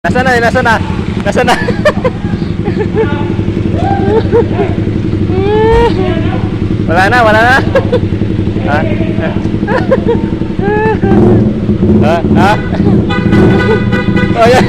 Nasaan na? Nasaan na? Nasaan na? Wala na, wala na. Ha? Ha? Ha? Oh, yan.